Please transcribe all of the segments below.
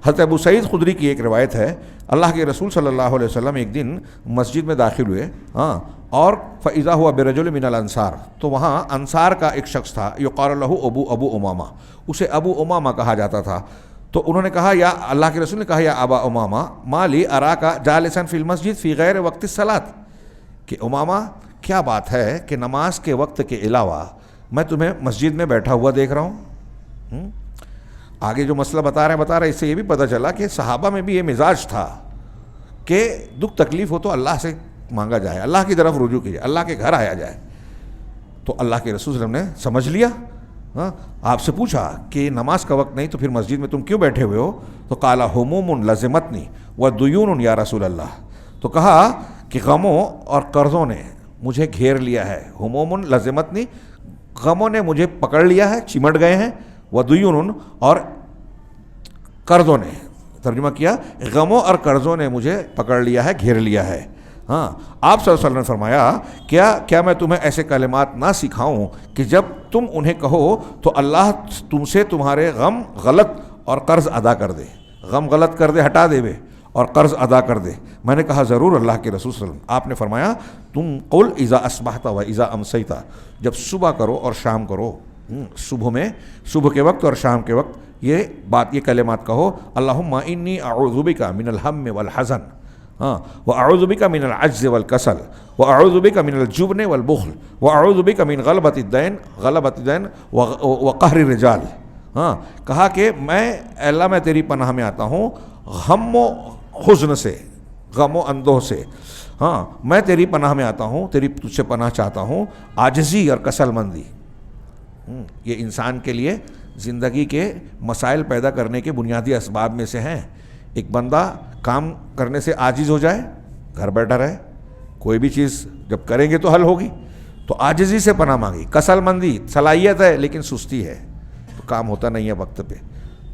حضرت ابو سعید خدری کی ایک روایت ہے، اللہ کے رسول صلی اللہ علیہ وسلم ایک دن مسجد میں داخل ہوئے، اور فَإِذَا هُوَ بِرَجُلٍ مِنَ الْأَنصَارِ، تو وہاں انصار کا ایک شخص تھا، يُقَالُ لَهُ ابو امامہ، اسے ابو امامہ کہا جاتا تھا۔ تو انہوں نے کہا، یا اللہ کے رسول نے کہا، یا ابا امامہ ما لی اراک جالسا فی المسجد فی غیر وقت الصلاۃ، کہ امامہ کیا بات ہے کہ نماز کے وقت کے علاوہ میں تمہیں مسجد میں بیٹھا ہوا دیکھ رہا ہوں۔ آگے جو مسئلہ بتا رہے اس سے یہ بھی پتہ چلا کہ صحابہ میں بھی یہ مزاج تھا کہ دکھ تکلیف ہو تو اللہ سے مانگا جائے، اللہ کی طرف رجوع کیا جائے، اللہ کے گھر آیا جائے۔ تو اللہ کے رسول صلی اللہ علیہ وسلم نے سمجھ لیا، آپ سے پوچھا کہ نماز کا وقت نہیں تو پھر مسجد میں تم کیوں بیٹھے ہوئے ہو؟ تو قال ہموم لزمتنی ودیون یا رسول اللہ، تو کہا کہ غموں اور قرضوں نے مجھے گھیر لیا ہے۔ ہموم لزمتنی، غموں نے مجھے پکڑ لیا ہے، چمٹ گئے ہیں، ودیون اور قرضوں نے، ترجمہ کیا غموں اور قرضوں نے مجھے پکڑ لیا ہے، گھیر لیا ہے۔ آپ صلی اللہ علیہ وسلم نے فرمایا، کیا میں تمہیں ایسے کلمات نہ سکھاؤں کہ جب تم انہیں کہو تو اللہ تم سے تمہارے غم غلط اور قرض ادا کر دے، غم غلط کر دے، ہٹا دے وے، اور قرض ادا کر دے۔ میں نے کہا ضرور اللہ کے رسول صلی اللہ علیہ وسلم۔ آپ نے فرمایا، تم قل اذا اصبحت و اذا امسیت، جب صبح کرو اور شام کرو، صبح کے وقت اور شام کے وقت یہ کلمات کہو، اللہم انی اعوذ بک من الہم والحزن، وأعوذ بك من العجز والكسل، وأعوذ بك من الجبن والبخل، وأعوذ بك من غلبة الدين وقهر الرجال۔ کہا کہ اللہ میں تیری پناہ میں آتا ہوں غم و حزن سے، غم و اندوہ سے، میں تیری پناہ میں آتا ہوں، تجھ سے پناہ چاہتا ہوں عاجزی اور کسل مندی۔ یہ انسان کے لیے زندگی کے مسائل پیدا کرنے کے بنیادی اسباب میں سے ہیں۔ ایک بندہ کام کرنے سے عاجز ہو جائے، گھر بیٹھا رہے، کوئی بھی چیز جب کریں گے تو حل ہوگی، تو عاجزی سے پناہ مانگی۔ کسل مندی، صلاحیت ہے لیکن سستی ہے، تو کام ہوتا نہیں ہے وقت پہ،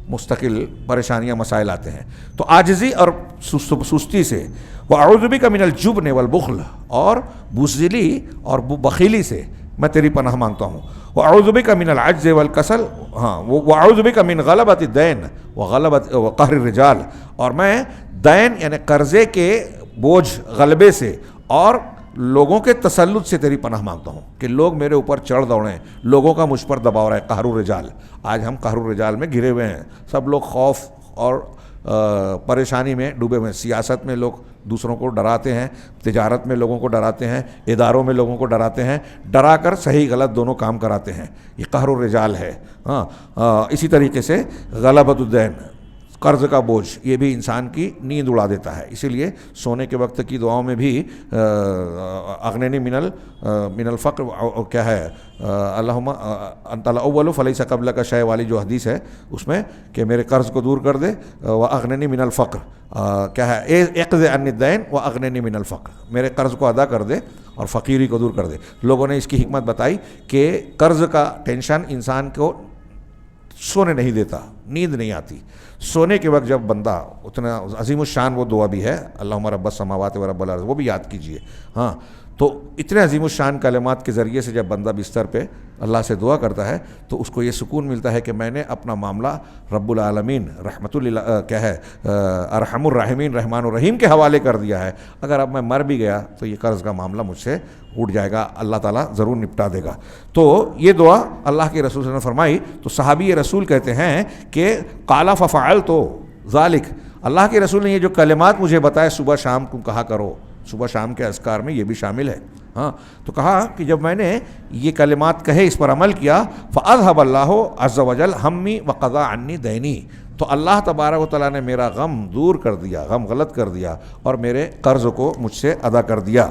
مستقل پریشانیاں مسائل آتے ہیں، تو عاجزی اور سستی سے۔ وَأَعُوذُ بِكَ مِنَ الْجُبْنِ وَالْبُخْلِ، اور بزدلی اور بخیلی سے میں تیری پناہ مانگتا ہوں۔ وَأَعُوذُ بِكَ مِنَ الْعَجْزِ وَالْكَسَلِ، وَأَعُوذُ بِكَ مِنْ غَلَبَةِ الدَّيْنِ وَقَهْرِ الرِّجَالِ، اور میں دین یعنی قرضے کے بوجھ، غلبے سے اور لوگوں کے تسلط سے تیری پناہ مانگتا ہوں، کہ لوگ میرے اوپر چڑھ دوڑیں، لوگوں کا مجھ پر دباؤ رہا ہے۔ قہر الرجال، آج ہم قہر الرجال میں گھرے ہوئے ہیں، سب لوگ خوف اور پریشانی میں ڈوبے ہوئے ہیں۔ سیاست میں لوگ دوسروں کو ڈراتے ہیں، تجارت میں لوگوں کو ڈراتے ہیں، اداروں میں لوگوں کو ڈراتے ہیں، ڈرا کر صحیح غلط دونوں کام کراتے ہیں، یہ قہر الرجال ہے۔ اسی طریقے سے غلبۃ الدین، قرض کا بوجھ، یہ بھی انسان کی نیند اڑا دیتا ہے۔ اسی لیے سونے کے وقت کی دعاؤں میں بھی اغننی من الفقر، کیا ہے، اللہم انت الاول فلیس قبلک شیء والی جو حدیث ہے، اس میں کہ میرے قرض کو دور کر دے، واغننی من الفقر، کیا ہے، اقض عنی الدین واغننی من الفقر، میرے قرض کو ادا کر دے اور فقیری کو دور کر دے۔ لوگوں نے اس کی حکمت بتائی کہ قرض کا ٹینشن انسان کو سونے نہیں دیتا، نیند نہیں آتی۔ سونے کے وقت جب بندہ اتنا عظیم الشان وہ دعا بھی ہے، اللہم رب السماوات و رب الارض، وہ بھی یاد کیجئے۔ تو اتنے عظیم الشان کلمات کے ذریعے سے جب بندہ بستر پہ اللہ سے دعا کرتا ہے تو اس کو یہ سکون ملتا ہے کہ میں نے اپنا معاملہ رب العالمین رحمت اللہ، کیا ہے، ارحم الراحمین رحمان الرحیم کے حوالے کر دیا ہے۔ اگر اب میں مر بھی گیا تو یہ قرض کا معاملہ مجھ سے اٹھ جائے گا، اللہ تعالیٰ ضرور نپٹا دے گا۔ تو یہ دعا اللہ کے رسول صلی اللہ علیہ وسلم نے فرمائی، تو صحابی رسول کہتے ہیں کہ قال ففعلت ذلک، اللہ کے رسول نے یہ جو کلمات مجھے بتائے صبح شام کو کہا کرو، صبح شام کے اذکار میں یہ بھی شامل ہے۔ تو کہا کہ جب میں نے یہ کلمات کہے، اس پر عمل کیا، فَأَذْهَبَ اللَّهُ عَزَّ وَجَلَّ ہَمِّي وَقَضَىٰ عَنِّي دَيْنِي، تو اللہ تبارک و تعالیٰ نے میرا غم دور کر دیا، غم غلط کر دیا، اور میرے قرض کو مجھ سے ادا کر دیا۔